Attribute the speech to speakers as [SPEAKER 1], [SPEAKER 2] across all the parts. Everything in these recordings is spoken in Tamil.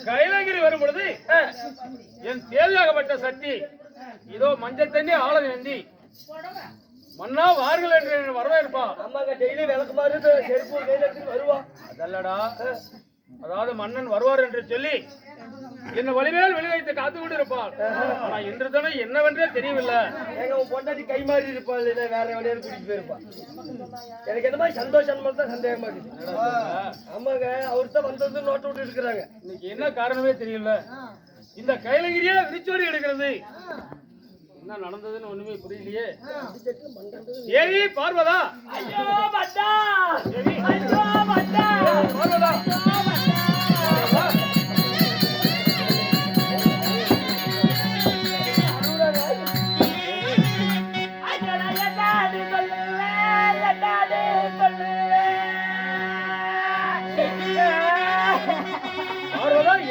[SPEAKER 1] கைலகிரி வரும் பொழுது என் தேவையாகப்பட்ட சக்தி இதோ மஞ்சள் தண்ணி ஆள வேண்டி மன்னா வார்கள் என்று வரவேற்பா.
[SPEAKER 2] ஆமாங்க, டெய்லி விளக்கு மாதிரி செருப்பு கையில எடுத்து வருவா.
[SPEAKER 1] அதல்லடா, அதாவது மன்னன் வருவார் என்று சொல்லி என்ன வலிமேல் வெளி வைத்து காத்து கொண்டு இருப்பாள். ஆனா இன்று தானே என்னவென்றே தெரியவில்லை.
[SPEAKER 2] எங்க உன் பொண்டாட்டி கை மாறி இருப்பாள், இல்ல வேற வழியாரு கூட்டிட்டு போயிருப்பா. எனக்கு என்ன மாதிரி சந்தோஷம் தான் சந்தேகமா இருக்குது. ஆமாங்க, அவரு தான் வந்தது நோட்டு விட்டு இருக்கிறாங்க.
[SPEAKER 1] இன்னைக்கு என்ன காரணமே தெரியல. இந்த கைலகிரியே விரிச்சோடி எடுக்கிறது. என்ன நடந்ததுன்னு ஒண்ணுமே புரியலையே. ஏவி பார்வதா,
[SPEAKER 2] ஐயோ பட்டா,
[SPEAKER 1] ஏவி
[SPEAKER 2] ஐயோ பட்டா,
[SPEAKER 1] பார்வதா, பார்வதா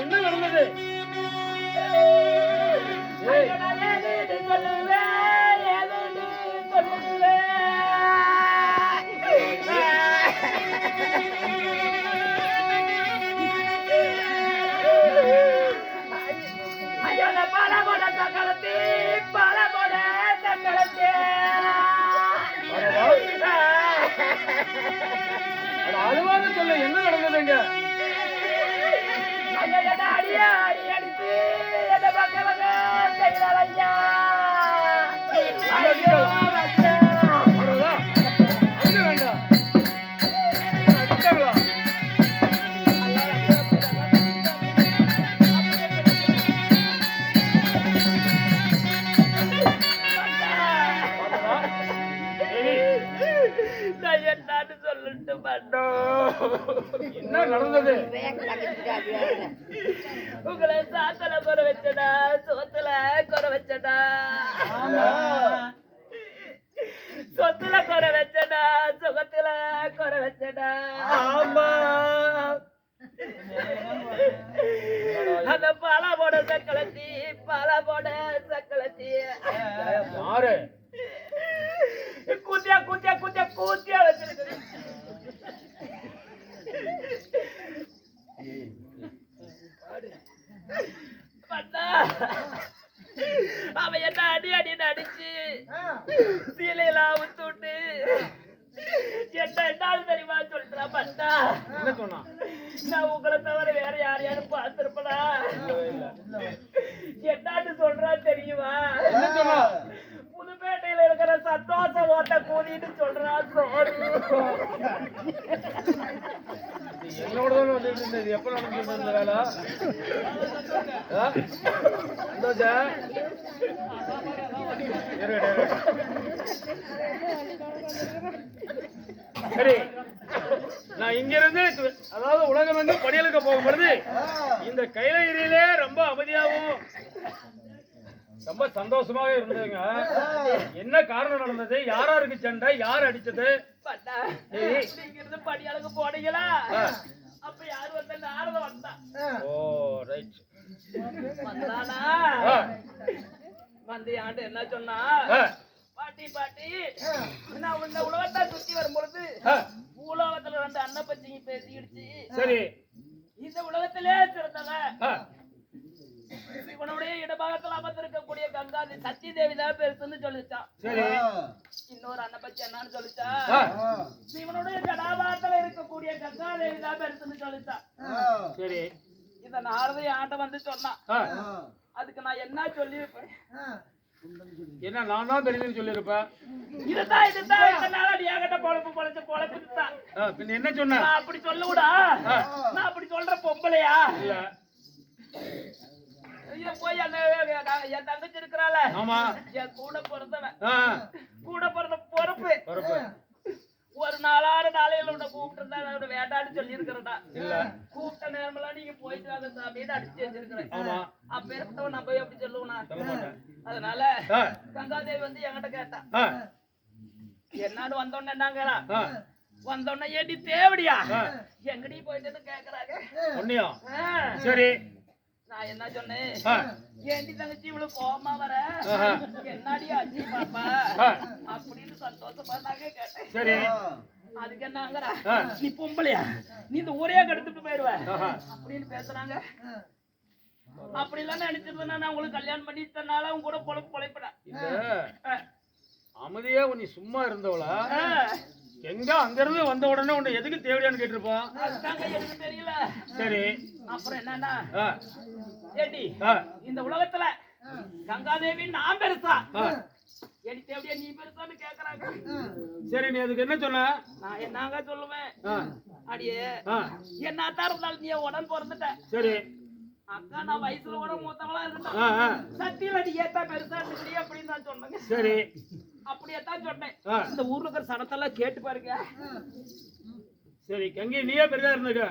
[SPEAKER 1] என்ன நடந்தது? அழுவாத சொல்ல என்ன நடந்ததுங்க? என்ன நடந்தது?
[SPEAKER 2] உங்களை சாத்தல குறை வச்சடா, சோத்துல குறை வச்சடா, சொத்துல குறை வச்சடா, சுகத்துல குறை வச்சடா. ஆமா, அந்த பாலா போட சக்களத்தி, பாலா போட சக்களத்தி
[SPEAKER 1] யாரு
[SPEAKER 2] கூத்தியா கூத்தியா கூத்தியா கூத்தியா வச்சிருக்கு. அவ என்ன அடி அடி அடிச்சு சீலையெல்லாம் விட்டு என்ன தெரியுமா சொல்றா பட்டா?
[SPEAKER 1] என்ன சொன்னா?
[SPEAKER 2] நான் உங்களை தவிர வேற யாரையாவது பார்த்திருப்பா? என்னான்னு சொல்றா தெரியுமா?
[SPEAKER 1] என்ன சொன்னா?
[SPEAKER 2] புதுப்பேட்டையில இருக்கிற சந்தோஷ ஓட்ட கூலின்னு சொல்றா.
[SPEAKER 1] என்னோட தான் வந்துட்டு இருந்தது. எப்ப நடந்தது இந்த வேலை? சந்தோஷா சரி, நான் இங்க இருந்து அதாவது உலகம் வந்து படியலுக்க போகும் பொழுது இந்த கைலகிரியிலே ரொம்ப அமைதியாகவும் ரொம்ப சந்தோஷமாக இருந்ததுங்க. என்ன காரணம் நடந்தது? யாராருக்கு சண்டை? யார் அடிச்சது?
[SPEAKER 2] நீங்க இருந்து படியாளுக்கு போனீங்களா? அப்ப யாரு வந்த? நாரத வந்தா.
[SPEAKER 1] ஓ ரைட்.
[SPEAKER 2] வந்தானா வந்து ஆண்டு என்ன சொன்னா? பாட்டி பாட்டி, நான் இந்த உலகத்தை சுத்தி வரும் பொழுது பூலோகத்துல ரெண்டு அண்ணன் பச்சிங்க பேசிக்கிடுச்சு.
[SPEAKER 1] சரி,
[SPEAKER 2] இந்த உலகத்திலே சிறந்தவன் இவனுடைய இடபாகத்தில் அமர்ந்திருக்கக்கூடிய கங்காதி சத்தி தேவி தான் பெருசுன்னு சொல்லிச்சான்.
[SPEAKER 1] சரி,
[SPEAKER 2] இன்னொரு அண்ணன் பச்சி என்னன்னு சொல்லிச்சா? இவனுடைய கடாபாகத்துல இருக்கக்கூடிய கங்கா தேவி தான் பெருசுன்னு சொல்லிச்சான்.
[SPEAKER 1] சரி,
[SPEAKER 2] இந்த நாரதைய ஆண்ட வந்து சொன்னான். அதுக்கு நான் என்ன சொல்லியிருப்பேன்?
[SPEAKER 1] என்ன நான் தான் தெரியுதுன்னு சொல்லியிருப்பேன்.
[SPEAKER 2] இதுதான் இந்த நாள் ஏகட்ட பொழப்பு பொழைச்ச பொழைப்புதான்.
[SPEAKER 1] பின்ன என்ன சொன்ன?
[SPEAKER 2] நான் அப்படி சொல்லுடா, நான் அப்படி சொல்ற பொம்பளையா
[SPEAKER 1] இல்ல?
[SPEAKER 2] போய் என் தங்கச்சி இருக்கிறாள, என் கூட பிறந்தவன், கூட பிறந்த பொறுப்பு. ஒரு நாளாறு நாளையில உன்னை கூப்பிட்டு இருந்தா வேண்டான்னு சொல்லி இருக்கிறடா. கூப்பிட்ட நேரமெல்லாம் நீங்க போயிட்டு வாங்க சாமின்னு அடிச்சு வச்சிருக்கிறேன். அப்பேற்பட்டவன் நான் போய் அப்படி சொல்லுவேனா? அதனால கங்காதேவி வந்து என்கிட்ட கேட்டா, என்னான்னு வந்தோன்னு என்னங்களா? வந்தோன்னா ஏடி தேவடியா எங்கடி போயிட்டு கேக்குறாங்க.
[SPEAKER 1] சரி,
[SPEAKER 2] நான் என்ன சொன்னேன்? ஏண்டி தங்கச்சி இவ்வளவு கோபமா வர, என்னடி ஆச்சு பாப்பா அப்படின்னு சந்தோஷமா தாங்க கேட்டேன்.
[SPEAKER 1] சரி,
[SPEAKER 2] அதுக்கு என்னங்கறா நீ பொம்பளையா நீ இந்த ஊரே கெடுத்துட்டு போயிடுவ அப்படின்னு பேசுறாங்க. அப்படி எல்லாம் நினைச்சிருந்தா நான் உங்களுக்கு கல்யாணம் பண்ணி தன்னால உங்க கூட பொழைப்படா
[SPEAKER 1] இல்ல அமைதியா நீ சும்மா இருந்தவளா எங்க அங்க இருந்து வந்த உடனே உன்னை எதுக்கு தேவையான்னு கேட்டிருப்பான்.
[SPEAKER 2] அதுதாங்க எனக்கு தெரியல.
[SPEAKER 1] சரி
[SPEAKER 2] அப்புறம் என்னன்னா ஏடி இந்த உலகத்துல கங்காதேவி நான் பெருசா எனக்கு தேவையா நீ பெருசான்னு கேக்குறாங்க.
[SPEAKER 1] சரி நீ அதுக்கு என்ன சொன்ன?
[SPEAKER 2] நான் என்னங்க சொல்லுவேன் அடியே என்னத்தான் இருந்தாலும் நீ உடம்பு பிறந்துட்ட.
[SPEAKER 1] சரி
[SPEAKER 2] அக்கா நான் வயசுல கூட மூத்தவளா இருக்கட்டும் சத்தியில நீ ஏத்தா பெருசா இருந்துக்கிட்டே அப்படின்னு நான் சொன்னேங்க.
[SPEAKER 1] சரி
[SPEAKER 2] அப்படியேத்தான் சொன்னேன். இந்த ஊர்ல இருக்கிற சனத்தெல்லாம் கேட்டு பாருங்க.
[SPEAKER 1] சரி கங்கை நீயே பெரியா இருந்துக்க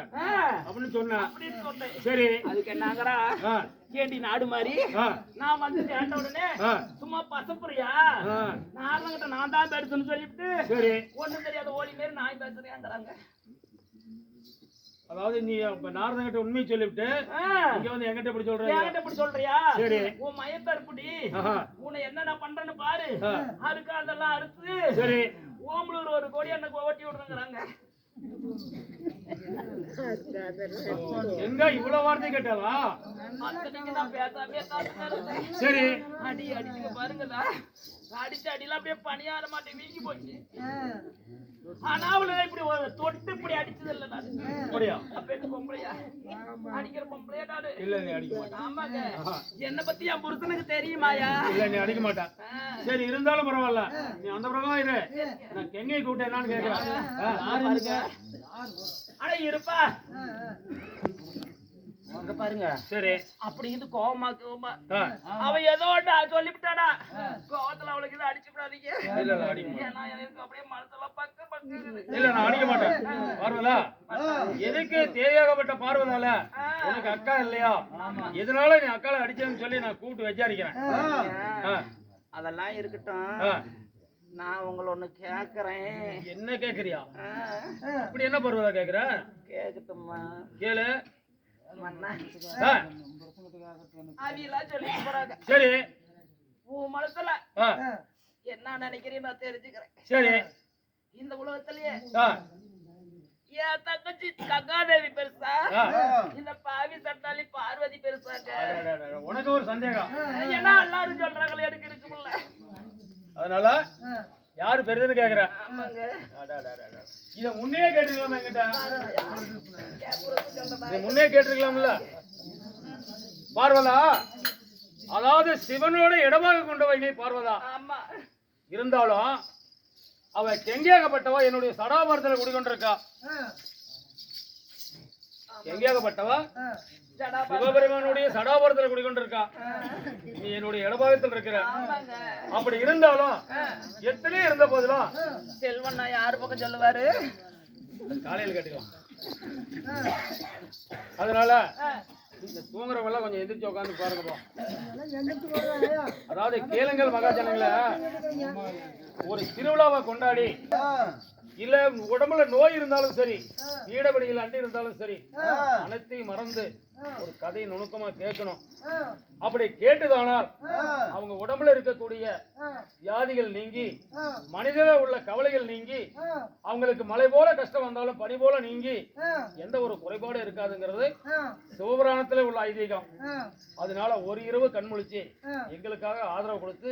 [SPEAKER 1] அப்படின்னு சொன்ன.
[SPEAKER 2] அப்படின்னு சொன்னேன்.
[SPEAKER 1] சரி
[SPEAKER 2] அதுக்கு என்னங்கறா கேண்டி நாடு மாதிரி நான் வந்து கேட்ட உடனே சும்மா பசப்புறியா நார்மங்கிட்ட நான் தான் பெருசுன்னு சொல்லிவிட்டு
[SPEAKER 1] சரி
[SPEAKER 2] ஒண்ணும் தெரியாத ஓடி மாரி நான் பேசுறேங்கிறாங்க.
[SPEAKER 1] அதாவது நீ நாரதன் கிட்ட உண்மையை சொல்லிவிட்டு இங்க வந்து என்கிட்ட இப்படி சொல்ற.
[SPEAKER 2] என்கிட்ட இப்படி சொல்றியா?
[SPEAKER 1] சரி
[SPEAKER 2] உன் மயத்தற்புடி உன்னை என்ன பண்றேன்னு பாரு. அதுக்கு அதெல்லாம் அறுத்து
[SPEAKER 1] சரி
[SPEAKER 2] ஓம்பலூர் 1 கோடி எனக்கு ஓட்டி விடுறாங்க.
[SPEAKER 1] எங்க இவ்வளவு வார்த்தை கேட்டாளா?
[SPEAKER 2] நான் பேசாமே
[SPEAKER 1] சரி
[SPEAKER 2] அடி அடிச்சுங்க பாருங்களா அடிச்ச அடியெல்லாம் அப்படியே பணியார மாட்டேன் வீங்கி போச்சு. ஆனா அவளு இப்படி தொட்டு இப்படி அடிச்சது இல்ல. நான்
[SPEAKER 1] அப்படியா?
[SPEAKER 2] பொம்பளையா அடிக்கிற பொம்பளையா நாடு
[SPEAKER 1] இல்ல நீ அடிக்க மாட்டேன்.
[SPEAKER 2] ஆமாங்க என்ன பத்தி என் புருஷனுக்கு தெரியுமாயா?
[SPEAKER 1] இல்ல நீ அடிக்க மாட்டேன். சரி இருந்தாலும் பரவாயில்ல நீ அந்த பிரகாரம் இரு. நான் கெங்கை கூப்பிட்டேன் என்னன்னு கேட்கிறேன்.
[SPEAKER 2] அட இருப்பா பாருங்க.
[SPEAKER 1] சரி
[SPEAKER 2] அப்படி இது கோவமா அவ ஏதோ சொல்லிவிட்டாடா கோவத்துல அவளுக்கு இதை அடிச்சு விடாதீங்க.
[SPEAKER 1] இல்ல அடிக்க மாட்டேன்.
[SPEAKER 2] ஏன்னா எனக்கு அப்படியே மனசுல பக்கு பக்கு.
[SPEAKER 1] இல்ல நான் அடிக்க மாட்டேன். பார்வதா எதுக்கு தேவையாகப்பட்ட பார்வதால உனக்கு அக்கா இல்லையா எதனால நீ அக்கால அடிச்சேன்னு சொல்லி நான் கூப்பிட்டு விசாரிக்கிறேன்.
[SPEAKER 2] அதெல்லாம் இருக்கட்டும். நான் உங்களை ஒண்ணு கேக்குறேன்.
[SPEAKER 1] என்ன கேக்குறியா? அப்படி என்ன பார்வதா கேக்குற?
[SPEAKER 2] கேக்கட்டுமா?
[SPEAKER 1] கேளு.
[SPEAKER 2] சரி உன் மனசுல என்ன நினைக்கிறேன் நான் தெரிஞ்சுக்கிறேன்.
[SPEAKER 1] சரி
[SPEAKER 2] இந்த உலகத்திலேயே என் தங்கச்சி கங்காதேவி பெருசா இந்த பாவி சட்டாளி பார்வதி பெருசாங்க?
[SPEAKER 1] உனக்கு ஒரு சந்தேகம்
[SPEAKER 2] ஏன்னா எல்லாரும் சொல்றாங்களே எனக்கு இருக்குமில்ல.
[SPEAKER 1] அதனால யாரு பெருதுன்னு கேக்குற? இத முன்னே கேட்டிருக்கலாமா என்கிட்ட? முன்னே கேட்டிருக்கலாம்ல பார்வதா. அதாவது சிவனோட இடமாக கொண்டவ நீ பார்வதா. இருந்தாலும் அவ கெங்கியாகப்பட்டவ என்னுடைய சடாபாரத்தில் குடிக்கொண்டிருக்கா. கெங்கியாகப்பட்டவ சிவபெருமானுடைய சடாபாரத்தில் குடிக்கொண்டிருக்கா. நீ என்னுடைய இடபாகத்தில் இருக்கிற. அப்படி இருந்தாலும் எத்தனை இருந்த போதிலும்
[SPEAKER 2] செல்வன் நான் யாரு பக்கம் சொல்லுவாரு
[SPEAKER 1] காலையில் கேட்டுக்கலாம். அதனால இந்த தூங்குறவங்க கொஞ்சம் எதிர்த்து உட்காந்து பாருங்க. அதாவது கேளுங்கள் மகாஜனங்கள ஒரு திருவிழாவை கொண்டாடி இல்ல உடம்புல நோய் இருந்தாலும் சரி ஈடபடியில் அண்டி இருந்தாலும் சரி அனைத்தையும் மறந்து ஒரு கதையை நுணுக்கமா கேட்கணும். அப்படி கேட்டுதானால் அவங்க உடம்புல இருக்கக்கூடிய வியாதிகள் நீங்கி மனிதன உள்ள கவலைகள் நீங்கி அவங்களுக்கு மழை போல கஷ்டம் வந்தாலும் பனி போல நீங்கி எந்த ஒரு குறைபாடும் இருக்காதுங்கிறது சிவபுராணத்துல உள்ள ஐதீகம். அதனால ஒரு இரவு கண்முழிச்சு எங்களுக்காக ஆதரவு கொடுத்து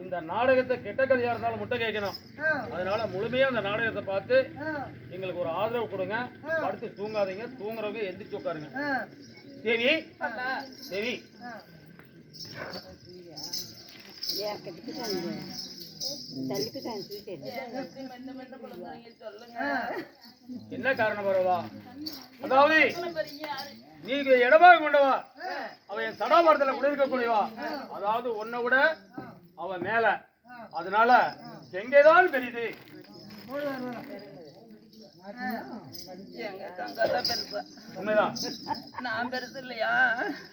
[SPEAKER 1] இந்த நாடகத்தை கெட்ட கதையா இருந்தாலும் முட்டை கேட்கணும். அதனால முழுமையா அந்த நாடகத்தை பார்த்து எங்களுக்கு ஒரு ஆதரவு கொடுங்க. படுத்து தூங்காதீங்க. தூங்குறவங்க எந்திரிச்சு உட்காருங்க. சரி சரி என்ன காரணம் வருவா? அதாவது நீ இடமாக கொண்டவா அவ என் சடாபாரத்துல கூட இருக்கக்கூடியவா. அதாவது உன்னை விட அவ மேல. அதனால எங்கேதான் தெரியுது உண்மைதான்.
[SPEAKER 2] நான் பெருசு இல்லையா?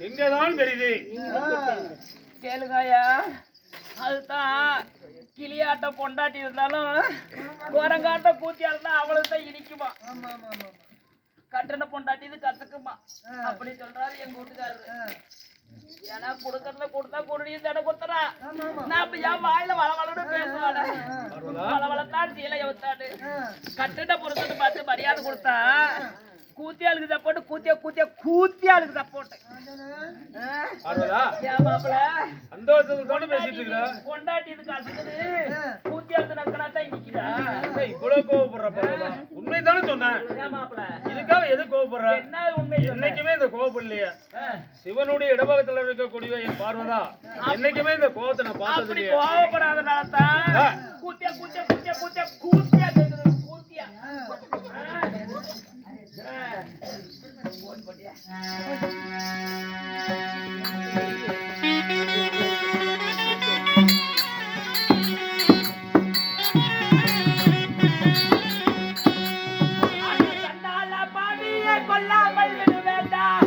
[SPEAKER 1] எங்கதான் தெரியுது
[SPEAKER 2] கேளுங்கய்யா. அதுதான் கிளியாட்ட பொண்டாட்டி இருந்தாலும் குரங்காட்ட கூத்தியா இருந்தா அவளுக்கு தான் இனிக்குமா. கட்டண பொண்டாட்டி இது கத்துக்குமா அப்படி சொல்றாரு எங்க வீட்டுக்காரரு. ஏன்னா கொடுக்கறத கொடுத்தா குருடியும் தடை கொடுத்தா நான் இப்ப என் வாயில வளவளன்னு பேசுவானே வளவளத்தான் சீலை வத்தாடு கட்டுட்ட புருஷனை பார்த்து மரியாதை கொடுத்தா கூத்தியாளுக்கு சப்போட்டு கூத்தியாளுக்கு சப்போட்டு ஏன் மாப்பிள
[SPEAKER 1] சந்தோஷத்தோட பேசிட்டு இருக்கிற
[SPEAKER 2] கொண்டாட்டி இதுக்கு அசுக்குது கூத்தியாளுக்கு நக்கனா தான் நிக்கிறா
[SPEAKER 1] இவ்வளவு கோவப்படுற உண்மைதானே சொன்னேன்
[SPEAKER 2] ஏன் மாப்பிள
[SPEAKER 1] இதுக்காக எது கோவப்படுற
[SPEAKER 2] என்ன உண்மை
[SPEAKER 1] என்னைக்குமே இந்த கோவப்படலையே சிவனுடைய இடபாகத்துல இருக்கக்கூடிய என் பார்வதா என்னைக்குமே இந்த கோவத்தை நான் பார்த்தது இல்லையே
[SPEAKER 2] கோவப்படாதனால தான் கூத்தியா கேக்குது கூத்தியா கொல்லாமல் விட வேண்டாம்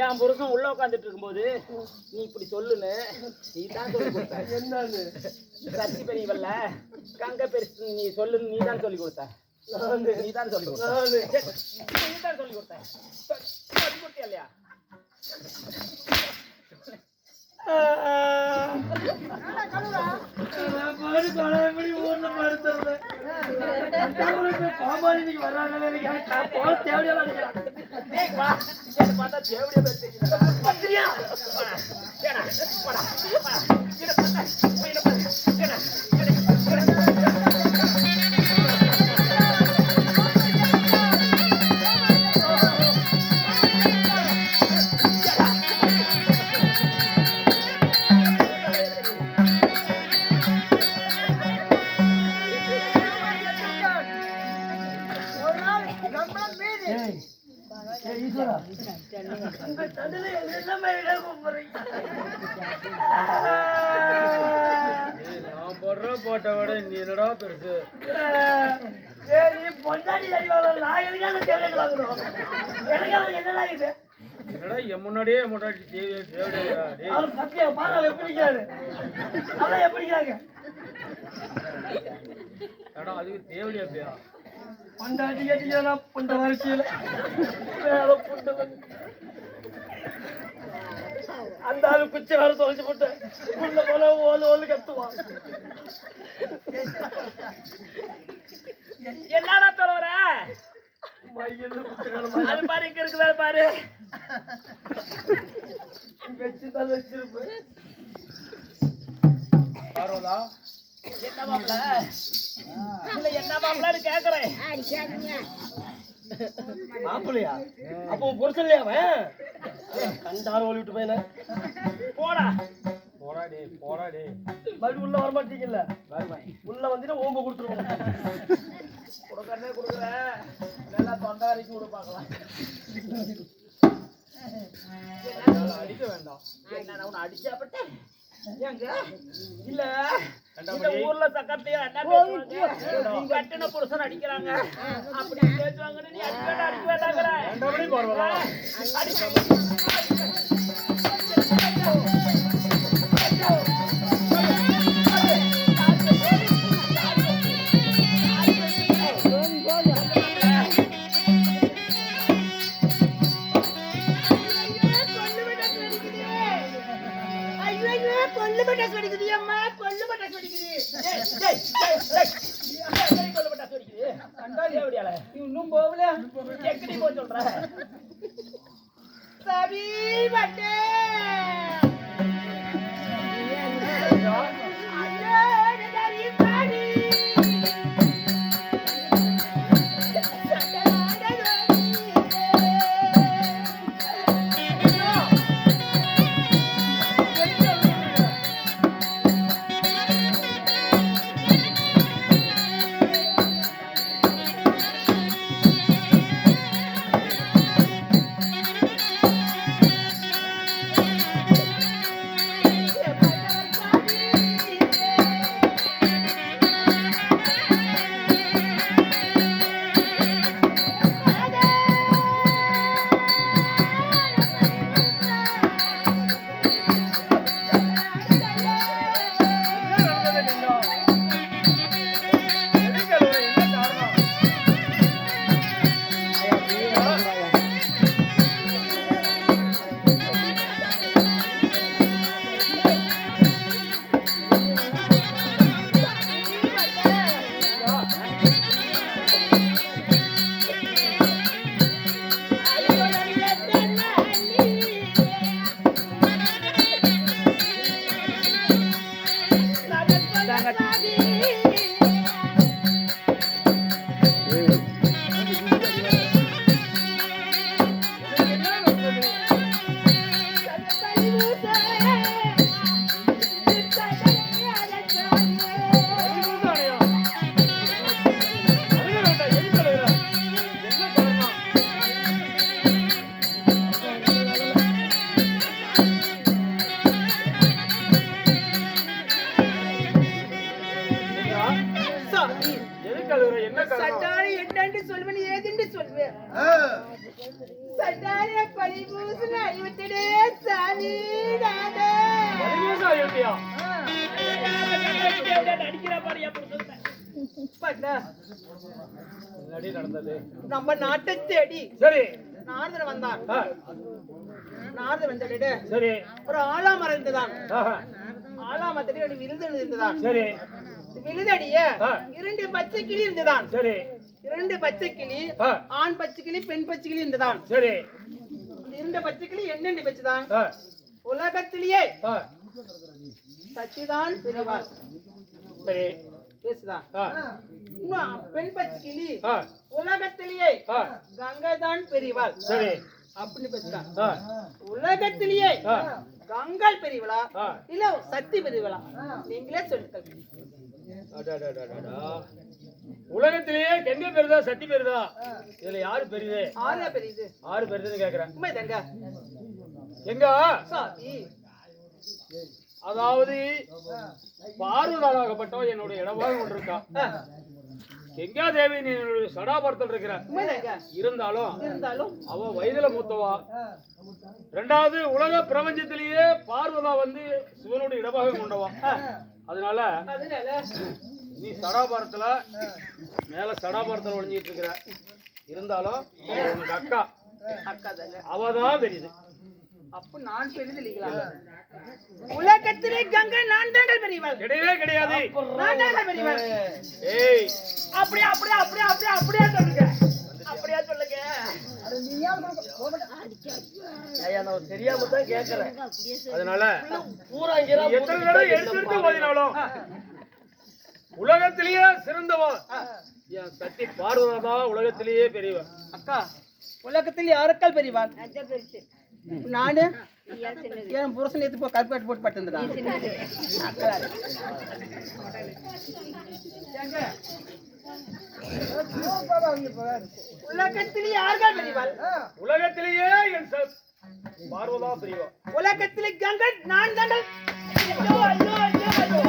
[SPEAKER 2] என் புருஷன் உள்ள உட்காந்துட்டு இருக்கும்போது நீ இப்படி சொல்லுன்னு நீ தான் சொல்லி கொடுத்த என்னன்னு சச்சி பெரியவல்ல கங்க பெருசு நீ சொல்லுன்னு நீ தான் சொல்லி கொடுத்த நீ தான் சொல்லி கொடுத்த நீ தான் சொல்லி கொடுத்த சொல்லி கொடுத்தியா இல்லையா பார்த்தா தேவடியா போட்ட விட நீ என்னடா பெருசு என்னடா என் முன்னாடியே முன்னாடி அதுக்கு தேவடியா பேரா பண்டாட்டி கேட்டீங்கன்னா புண்ட வரிசையில அந்த ஆளு குச்சி வர தொலைச்சு போட்டு புள்ள போல ஓலு ஓலு கத்துவான் என்னடா தரவர அது பாரு இங்க இருக்குதா பாரு
[SPEAKER 3] வச்சுதான் வச்சிருப்பேன்
[SPEAKER 1] பார்வதா
[SPEAKER 2] என்ன மாப்பிள இல்ல என்ன மாப்பிளன்னு கேக்குறேன்
[SPEAKER 3] மாப்பிள்ளையா அப்போ புருஷன் இல்லையா அவன் கண்டார ஓடி விட்டு போயின
[SPEAKER 2] போடா
[SPEAKER 1] போடா டேய்
[SPEAKER 3] மறுபடியும் உள்ள வர மாட்டீங்கல்ல உள்ள வந்துட்டு ஓம்ப கொடுத்துருவோம்
[SPEAKER 2] கொடுக்கறதே கொடுக்குற நல்லா தொண்டை வரைக்கும் கூட பார்க்கலாம்
[SPEAKER 1] அடிக்க வேண்டாம்
[SPEAKER 2] என்ன உன்னை அடிச்சாப்பட்டேன் ஏங்க இல்ல இந்த ஊர்ல சக்கத்தையும் என்ன பேசுவாங்க கட்டின புருஷன் அடிக்கிறாங்க அப்படி பேசுவாங்கன்னு நீ அடிக்க வேண்டாங்கிற
[SPEAKER 1] ரெண்டபடி பார்வதா
[SPEAKER 2] இன்னும் போகல எக்கடி போ சொல்ற சரி பட்டே சட்டாரி என்னன்னு சொல்லுவேன் ஏதுன்னு சொல்லுவேன் சட்டாரிய பரிபூசண அறிவிட்டே சாமி நானே அடிக்கிற பாரு
[SPEAKER 1] நடந்தது
[SPEAKER 2] நம்ம நாட்டை தேடி
[SPEAKER 1] சரி
[SPEAKER 2] நாரதர் வந்தான் நாரதர் வந்தது
[SPEAKER 1] சரி
[SPEAKER 2] ஒரு ஆலாமரம் இருந்துதான் ஆலாமரத்தடி ஒரு விருது இருந்துதான்
[SPEAKER 1] சரி
[SPEAKER 2] விழுதடிய 2 பச்சை கிளி இருந்துதான்
[SPEAKER 1] சரி
[SPEAKER 2] 2 பச்சை கிளி ஆண் பச்சை கிளி பெண் பச்சை கிளி இருந்துதான்
[SPEAKER 1] சரி
[SPEAKER 2] 2 பச்சை கிளி என்னென்னு வச்சுதான் உலகத்திலேயே சச்சிதான் பெரியவாள்
[SPEAKER 1] சரி
[SPEAKER 2] பேசுதான் பெண் பச்சை கிளி உலகத்திலேயே கங்கை தான் பெரியவாள்
[SPEAKER 1] சரி
[SPEAKER 2] அப்படின்னு பேசுதான் உலகத்திலேயே கங்காள் பெரியவளா இல்ல சக்தி பெரியவளா நீங்களே சொல்லுங்க
[SPEAKER 1] உலகத்திலேயே கங்கை பெருதா சக்தி பெருதா இதுல யாரு பெரியது
[SPEAKER 2] ஆறு பெரியது
[SPEAKER 1] ஆறு பெரியதுன்னு கேக்குறேன்
[SPEAKER 2] உண்மைதாங்க
[SPEAKER 1] எங்க
[SPEAKER 2] சாமி
[SPEAKER 1] அதாவது பார்வதாகப்பட்டோ என்னுடைய இடமாக ஒன்று இருக்கா கங்கா தேவி நீ சடாபரத்தில் இருக்கிற இருந்தாலும் அவ வயதுல மூத்தவா ரெண்டாவது உலக பிரபஞ்சத்திலேயே பார்வதா வந்து சிவனுடைய இடமாக கொண்டவா அதனால நீ சடாபாரத்துல மேல சடாபாரத்துல ஒளிஞ்சிட்டு இருக்கிற இருந்தாலும் உனக்கு அக்கா
[SPEAKER 2] அக்கா தானே
[SPEAKER 1] அவதான் பெரியது
[SPEAKER 2] அப்ப நான் பெரியது இல்லைங்களா உலகத்திலே கங்கை நான் தாங்கள் பெரியவள்.
[SPEAKER 1] கிடையவே கிடையாது.
[SPEAKER 2] நான் தாங்கள் பெரியவள்.
[SPEAKER 1] ஏய்,
[SPEAKER 2] அப்படியே சொல்லுங்க. அப்படியே சொல்லுங்க.
[SPEAKER 3] ஐயா நான் தெரியாம தான் கேக்குறேன்.
[SPEAKER 1] அதனால
[SPEAKER 3] பூராங்கிறா
[SPEAKER 1] எத்தனை தடவை எடுத்து ஓதினாலும் உலகத்திலேயே சிறந்தவன் என் சக்தி பார்வதா உலகத்திலேயே பெரியவன்.
[SPEAKER 2] அக்கா உலகத்தில் யாருக்கால் பெரியவாள்? நானு என் புருஷன் எடுத்து போ கல்பாட்டு போட்டு பட்டுந்தா உலகத்திலே யாருக்கால் பெரியவாள்?
[SPEAKER 1] உலகத்திலேயே என் பார்வதா பெரியவன்.
[SPEAKER 2] உலகத்திலே கங்கை நான் தாங்கள். ஐயோ ஐயோ ஐயோ ஐயோ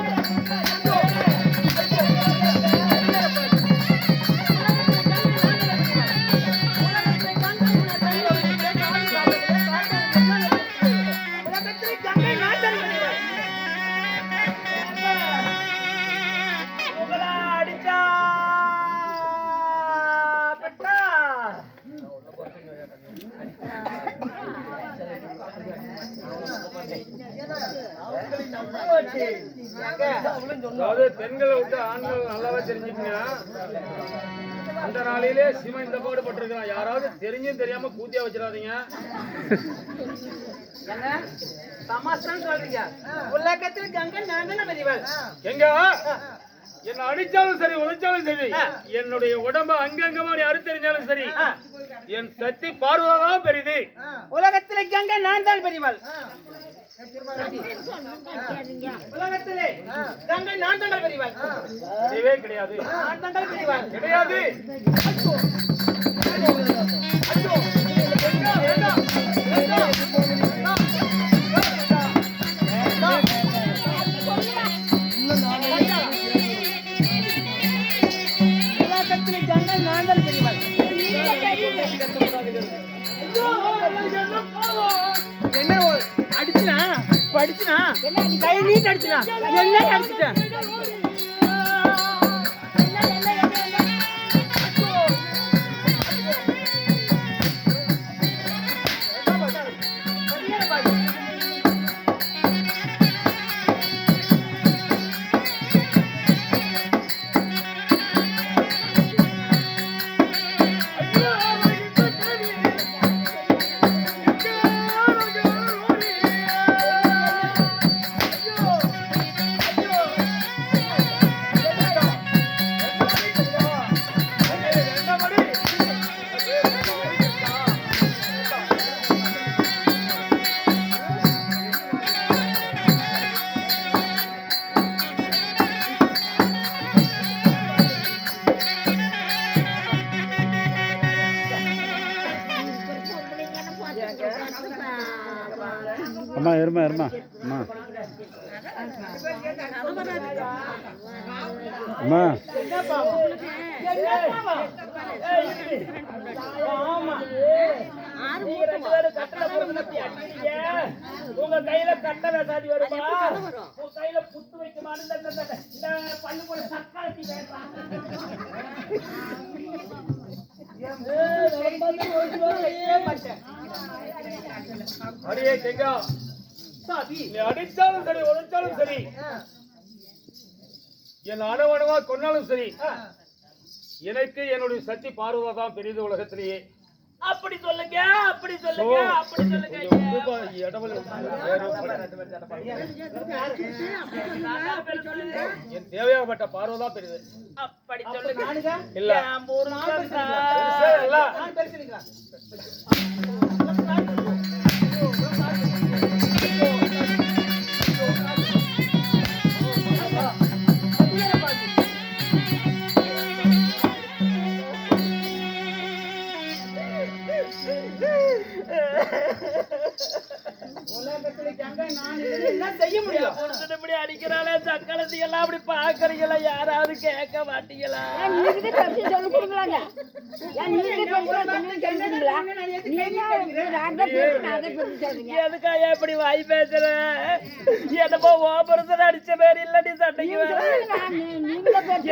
[SPEAKER 1] அதாவது பெண்களை விட்டு ஆண்கள் நல்லாவே தெரிஞ்சுக்கங்க. அந்த நாளிலே சிவன் இந்த பாடு பட்டிருக்கிறான். யாராவது தெரிஞ்சும் தெரியாம கூத்தியா வச்சிடாதீங்க.
[SPEAKER 2] தமாஷான்னு சொல்றீங்க. உலகத்தில் கங்கை நான் தானே பெரியவாள்.
[SPEAKER 1] எங்க என்ன அடிச்சாலும் சரி உழைச்சாலும் சரி என்னுடைய உடம்ப அங்கங்கமா நீ அறுத்தெறிஞ்சாலும் சரி என் சக்தி பார்வதான் பெரிது.
[SPEAKER 2] உலகத்திலே கங்கை நான் தான் பெரியவாள். உலகத்திலே கங்கை நான் தான் பெரியவாள்.
[SPEAKER 1] கிடையவே கிடையாது.
[SPEAKER 2] நான் தான் பெரியவாள்.
[SPEAKER 1] கிடையாது.
[SPEAKER 2] உலகத்திலே கங்கை நான் தான் பெரியவாள். என்ன அடிச்சுனா படிச்சுனா கை நீட் அடிச்சுனா என்ன அடிச்சுட்டேன்.
[SPEAKER 4] அம்மா இருமா இருமா அம்மா அம்மா
[SPEAKER 2] உங்க கையில கட்ட வேசாதி வருமா? உங்க கையில புத்து வைக்குமா? பள்ளி போல சக்காத்தி
[SPEAKER 1] அடியே கேங்கா நீ அடிச்சாலும் சரி உழைச்சாலும் சரி என் அணவணவா கொன்னாலும் சரி எனக்கு என்னுடைய சக்தி பார்வதா தான் பெரியது உலகத்திலேயே.
[SPEAKER 2] அப்படி சொல்லுங்க, அப்படி சொல்லுங்க, அப்படி சொல்லுங்க.
[SPEAKER 1] என் தேவையாகப்பட்ட பார்வதா பெரியது.
[SPEAKER 2] அப்படி சொல்லுங்க.
[SPEAKER 1] இல்ல
[SPEAKER 2] அடிக்கிறாளே சக்களத்தி எல்லாம் அப்படி பாக்குறீங்களா? யாராவது கேட்க மாட்டீங்களா? எதுக்கா எப்படி வாய் பேசுற? என்னப்போ ஓபுரசன் அடிச்ச பேர் இல்லடி சண்டைக்கு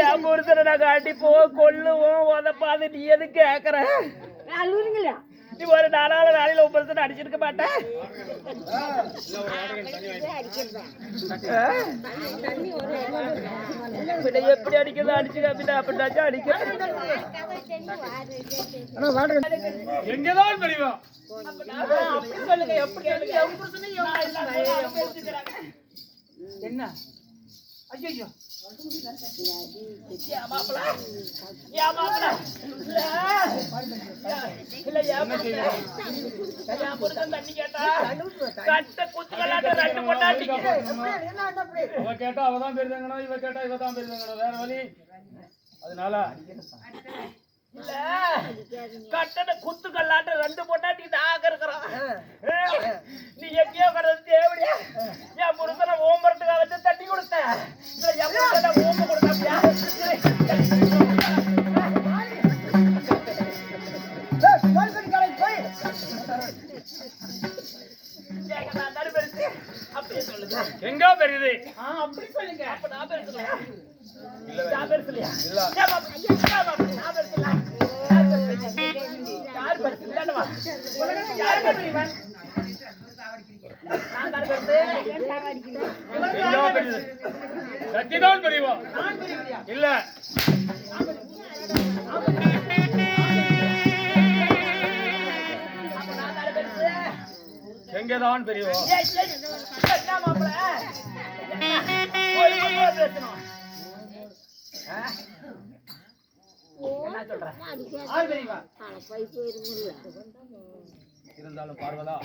[SPEAKER 2] என் புருஷனை நாங்க அடிப்போம் கொல்லுவோம் உதப்பாது. நீ எது கேக்குற? நீ ஒரு நாளையில 9 அடிச்சிருக்க மாட்டேன். எப்படி அடிக்கிறது அடிச்சுக்க அப்படின்னாச்சும் அடிக்கிறேன்.
[SPEAKER 1] எங்கதான் தெரியுமா
[SPEAKER 2] சொல்லுங்க எப்படி என்ன ஐயோ தண்ணி கேட்டா கட்ட குத்துக்கலாட்ட 2 பொண்டாட்டி
[SPEAKER 1] அவ கேட்டா அவதான் பெருதாங்கணும், இவ கேட்டா இவதான் பெருதாங்கணும், வேற வழி. அதனால
[SPEAKER 2] இல்ல கட்டட குத்துக்கல்லாட்ட 2 பொண்டாட்டி நாங்க இருக்கிறோம். நீ எங்கேயோ கடந்து தேவடியா என் முருகனை ஓம்பரத்துக்காக வச்சு தண்ணி கொடுத்த என் முருகனை ஓம்ப கொடுத்தாப்பியா அப்படியே சொல்லுங்க.
[SPEAKER 1] எங்க பெரியது
[SPEAKER 2] அப்படி சொல்லுங்க. அப்ப நான் பேசலையா?
[SPEAKER 1] சத்திதான் பெரியவா இல்ல எங்கதான் பெரியவா இருந்தாலும் பார்வதா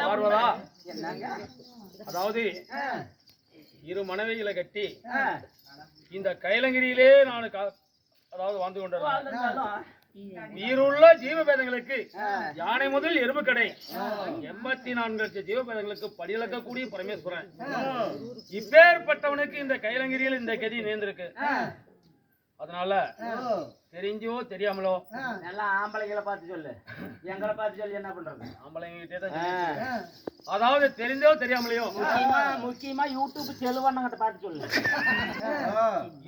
[SPEAKER 1] பார்வதா அதாவது 2 மனைவிகளை கட்டி இந்த கைலங்கிரியிலே நான் அதாவது வாழ்ந்து கொண்டிருந்தேன். உயிருள்ள ஜீவபேதங்களுக்கு யானை முதல் எறும்பு கடை 84 லட்சம் ஜீவபேதங்களுக்கு படியிழக்கக்கூடிய பரமேஸ்வரன். இப்பேற்பட்டவனுக்கு இந்த கைலங்கிரியில் இந்த கதி நேர்ந்திருக்கு. அதனால தெரிஞ்சோ தெரியாமலோ
[SPEAKER 2] எல்லாம் ஆம்பளைங்களை பார்த்து சொல்லு, எங்களை பார்த்து சொல்லி என்ன பண்றது?
[SPEAKER 1] ஆம்பளைங்கிட்டே தான். அதாவது தெரிஞ்சோ தெரியாமலையோ
[SPEAKER 2] முக்கியமா யூடியூப் செல்வண்ணங்கிட்ட பார்த்து சொல்லு.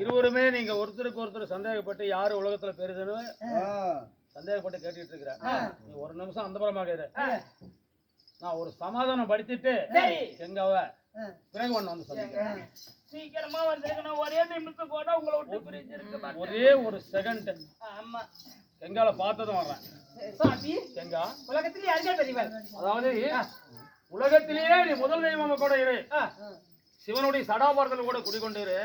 [SPEAKER 1] இருவருமே நீங்க ஒருத்தருக்கு ஒருத்தர் சந்தேகப்பட்டு யாரு உலகத்துல பெருதுன்னு சந்தேகப்பட்டு கேட்டுட்டு இருக்கிற. நீ ஒரு நிமிஷம் அந்த பரமாக இரு. நான் ஒரு சமாதானம் படிச்சுட்டு எங்காவ பிறகு ஒண்ணு வந்து சொல்லுங்க.
[SPEAKER 2] சீக்கிரமா வந்திருக்கணும். ஒரே நிமிஷம் கூட உங்களை விட்டு பிரிஞ்சு இருக்க.
[SPEAKER 1] ஒரே ஒரு செகண்ட்.
[SPEAKER 2] ஆமா
[SPEAKER 1] எங்கால பார்த்ததும் வர்றேன்.
[SPEAKER 2] சாமி
[SPEAKER 1] எங்கா
[SPEAKER 2] உலகத்திலேயே யாருக்கே பெரியவர்.
[SPEAKER 1] அதாவது உலகத்திலேயே நீ முதல் தெய்வம் கூட இரு. சிவனுடைய சடாபாரத்தில் கூட குடிக்கொண்டு இரு.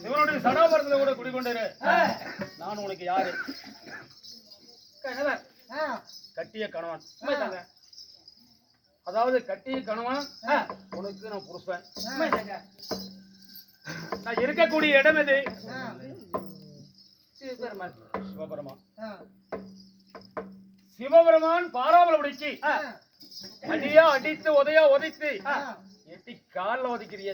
[SPEAKER 1] சிவனுடைய சடாபாரத்தில் கூட குடிக்கொண்டு இரு. நான் உனக்கு யாரு?
[SPEAKER 2] கணவர்.
[SPEAKER 1] கட்டிய கணவன். அதாவது கட்டிய கணவன் உனக்கு நான் புருஷன். நான் இருக்கக்கூடிய இடம் எது? சிவபெருமான். சிவபெருமான் பாராமலபடிக்கு அடியா அடித்து உதையா உதைத்து எட்டி காலில் ஒதுக்கிறிய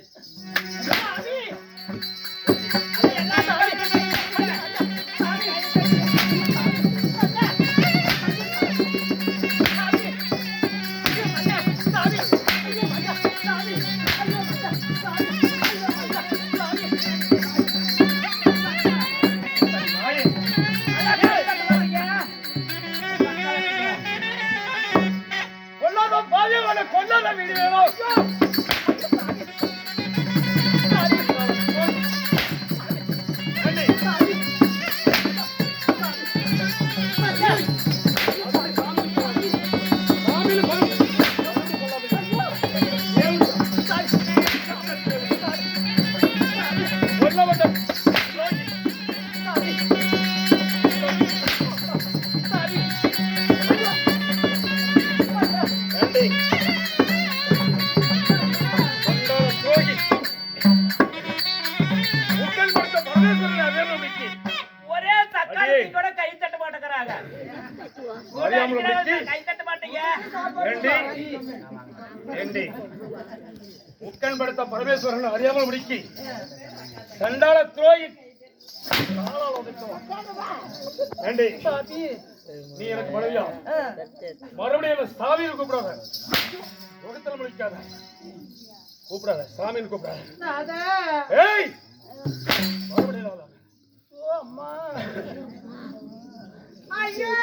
[SPEAKER 1] கொல்லாத வீடு வேணும்.
[SPEAKER 2] ஒரே தக்காளி கூட கை தட்ட மாட்டேங்கிறாங்க. கை தட்ட மாட்டீங்க.
[SPEAKER 1] உட்கண்படுத்த பரமேஸ்வரன் அறியாமல் முடிக்கி சண்டாள துரோகி காலால் உதைக்கும். ஏண்டி, நீ எனக்கு மனைவியா? மறுபடியும் சாமின்னு கூப்பிடாத, முகத்துல முடிக்காத, கூப்பிடாத, சாமின்னு கூப்பிடாத. ஏய், மறுபடியும் வராத.
[SPEAKER 3] அம்மா
[SPEAKER 4] ஐயோ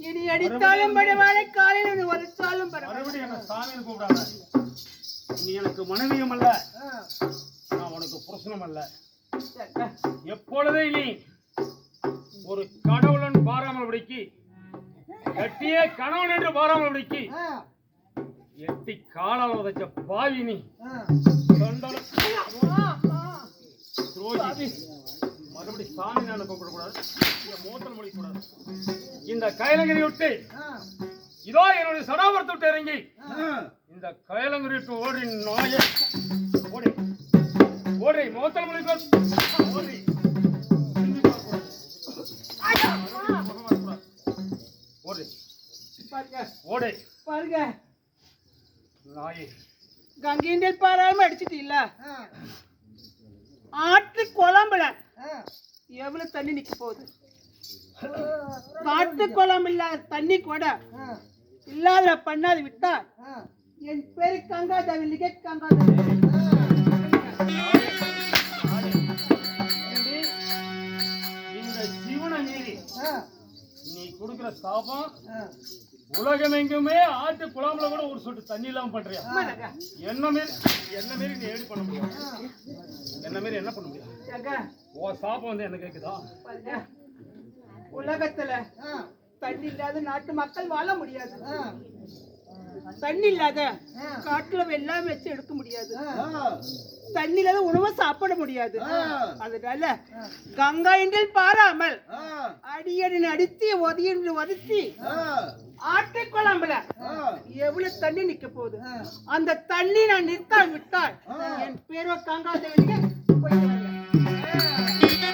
[SPEAKER 3] இனி அடித்தாலும் பரவாயில்லை, காலையில் உரைத்தாலும் பரவாயில்லை.
[SPEAKER 1] மறுபடியும் என்ன சாமின்னு கூப்பிடாத. நீ எனக்கு மனைவியும் அல்ல, நான் உனக்கு புருஷனும் அல்ல. எப்பொழுதே நீ ஒரு கடவுளன் பாராமல்படிக்கு கட்டியே கணவன் என்று பாராமடிக்கு எட்டி காலால் உதைச்ச பாவி நீ துரோகி. மறுபடி சாமி நான் கூப்பிடக்கூடாது, மோத்தல் மொழிக்கூடாது. இந்த கைலங்கிரி விட்டு இதோ என்னுடைய சடாபரத்தை விட்டு இறங்கி இந்த கைலங்கிரி விட்டு ஓடி நாய ஓடி ஓடி மோத்தல் மொழிக்கு ஓடி ஓடி ஓடி
[SPEAKER 2] பாருங்க
[SPEAKER 1] நாயே
[SPEAKER 2] கங்கீண்டில் பாராம அடிச்சிட்டீல்ல, ஆற்று குழம்புல எவ்வளவு தண்ணி நிக்க போகுது? காட்டு குழம்பு இல்லாத தண்ணி கூட இல்லாத பண்ணாது விட்டா என் பேரு கங்காதேவி, லிகேட் கங்காதேவி.
[SPEAKER 1] இந்த ஜீவனை மீறி நீ கொடுக்கிற சாபம் உலகம் எங்குமே ஆட்டு குழம்புல கூட ஒரு சொட்டு தண்ணி இல்லாம பண்றியா? என்ன மீறி நீ ஏடு பண்ண முடியும்? என்ன மீறி என்ன பண்ண முடியும்? ஓ சாபம் வந்து என்ன கேக்குதா?
[SPEAKER 2] உலகத்துல தண்ணி இல்லாத நாட்டு மக்கள் வாழ முடியாது, தண்ணி இல்லாத காட்டுல வெள்ளாம வச்சு எடுக்க முடியாது, தண்ணி இல்லாத உணவை சாப்பிட முடியாது. அதனால கங்கா என்றில் பாராமல் அடியடின் அடித்து ஒதியன்று ஒதுத்தி ஆட்டை குழம்புல எவ்வளவு தண்ணி நிக்க போகுது? அந்த தண்ணி நான் நிறுத்தால் விட்டால் என் பேரோ கங்காதேவி